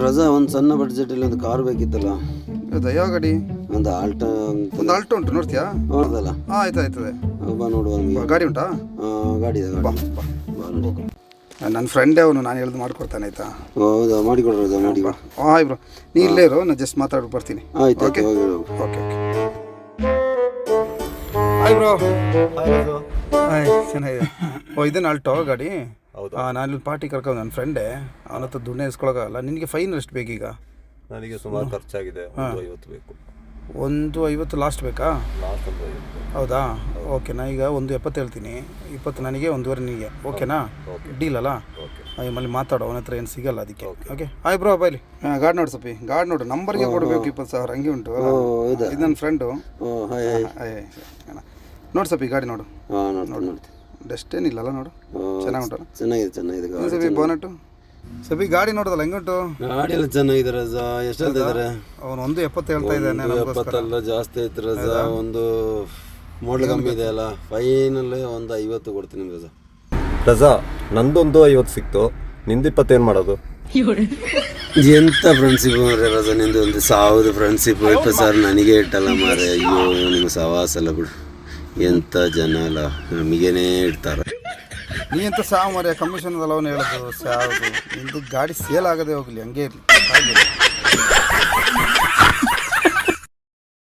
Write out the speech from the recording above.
ರಜಾ ಒಂದು ಸಣ್ಣ ಬಡ್ಜೆಟಲ್ಲಿ ಒಂದು ಕಾರ್ ಬೇಕಿತ್ತಲ್ಲ. ಹೌದಾ, ಯಾವ ಗಾಡಿ? ಒಂದು ಆಲ್ಟೋ. ಒಂದು ಆಲ್ಟೋ ಉಂಟು, ನೋಡ್ತೀಯಾ? ನೋಡ್ದಲ್ಲ? ಆಯ್ತು ಆಯ್ತದೆ, ಬಾ ನೋಡುವ. ಗಾಡಿ ಉಂಟಾ? ಗಾಡಿ ಇದೆ, ಬಾ ಬಾ ಹೋಗು. ನನ್ನ ಫ್ರೆಂಡೇ ಅವನು, ನಾನು ಹೇಳ್ದು ಮಾಡ್ಕೊಡ್ತಾನೆ ಆಯ್ತಾ? ಹೌದಾ, ಮಾಡಿಕೊಡ್ರಿ ರಜಾ, ಮಾಡಿ. ಹಾಯ್ ಬ್ರೋ, ನೀ ಇಲ್ಲೇ ಇರು, ನಾನು ಜಸ್ಟ್ ಮಾತಾಡ್ಬಿಟ್ಟು ಬರ್ತೀನಿ. ಆಯ್ತು okay okay okay. Hi bro. Hi, ಚೆನ್ನಾಗಿದೆ. ಓ, ಇದೇನು ಆಲ್ಟೋ ಗಾಡಿ? ನಾನು ಪಾರ್ಟಿ ಕರ್ಕೊಂಡು ನನ್ನ ಫ್ರೆಂಡೇ, ಅವನ ಹತ್ರ ದುಡ್ಡು ಇಸ್ಕೊಳಕ್ಕಾಗಲ್ಲ. ನಿನಗೆ ಫೈನ್ ಎಷ್ಟು ಬೇಕೀಗ? ನನಗೆ ಸುಮಾರು ಖರ್ಚಾಗಿದೆ, 50 ಬೇಕು. 150 ಲಾಸ್ಟ್ ಬೇಕಾ? ಲಾಸ್ಟ್ 50. ಹೌದಾ, ಓಕೆ. ನಾ ಈಗ 170 ಹೇಳ್ತೀನಿ, 20 ನನಗೆ, 1.25 ನಿನಗೆ. ಓಕೆನಾ? ಡೀಲ್ ಅಲ್ಲ? ಆಮೇಲೆ ಮಾತಾಡೋ, ಅವನ ಹತ್ರ ಏನು ಸಿಗಲ್ಲ ಅದಕ್ಕೆ. ಓಕೆ ಹಾಯ್ ಬ್ರೋ, ಬೈಲಿ. ಗಾಡಿ ನೋಡು ಸಪಿ, ಗಾಡಿ ನೋಡು. ನಂಬರ್ಗೆ ಕೊಡಬೇಕು 20,000, ಹಂಗೆ ಉಂಟು. ಇದು ನನ್ನ ಫ್ರೆಂಡು. ನೋಡಿ ಸಪಿ, ಗಾಡಿ ನೋಡು. ನೋಡಿ. ಡಸ್ಟ್ ಏನಿಲ್ಲಲ್ಲ, ನೋಡು. ಚೆನ್ನಾಗುಂಟು. ಚೆನ್ನಾಗಿದೆ ಸಪಿ ಬೋನಟ್ಟು. ಸಪಿ ಗಾಡಿ ನೋಡೋದಲ್ಲ, ಹೆಂಗುಂಟು? ಗಾಡಿ ಎಲ್ಲ ಚೆನ್ನಾಗಿದೆ ರಜಾ. ಎಷ್ಟು ಹೇಳ್ತಿದ್ದಾರೆ? ಅವನು 170 ಹೇಳ್ತಾ ಇದ್ದಾನೆ. 70 ಜಾಸ್ತಿ ಐತೆ ರಜಾ. ಒಂದು ಮಾಡಲ್ ಕಮ್ಮಿ ಇದೆ ಅಲ್ಲ, ಫೈನಲ್ ಒಂದು 50 ಕೊಡ್ತೀನಿ ರಜಾ. ರಜಾ, ನಂದೊಂದು 50 ಸಿಕ್ತು, ನಿಂದು 20 ಏನು ಮಾಡೋದು? ಎಂತ ಫ್ರೆಂಡ್ಶಿಪ್ ಮಾರ್ರೆ ರಜಾ ನಿಂದು? ಒಂದು 1000 ಫ್ರೆಂಡ್ಶಿಪ್ 20,000 ನನಗೆ ಇಟ್ಟಲ್ಲ ಮಾರೆ. ಅಯ್ಯೋ, ನಿಮ್ಮ ಸವಾಸ ಅಲ್ಲ ಬಿಡು. ಎಂಥ ಜನ ಅಲ್ಲ, ನಮಗೇನೇ ಇಡ್ತಾರೆ. ನೀ ಎಂತ ಸಾವು ಮರ್ಯ, ಕಮಿಷನ್ ಅದಲ್ಲ ಅವನು ಹೇಳೋದು. ಸಾವು ನಿಂದು ಗಾಡಿ ಸೇಲ್ ಆಗದೆ ಹೋಗಲಿ, ಹಂಗೆ ಇರಲಿ.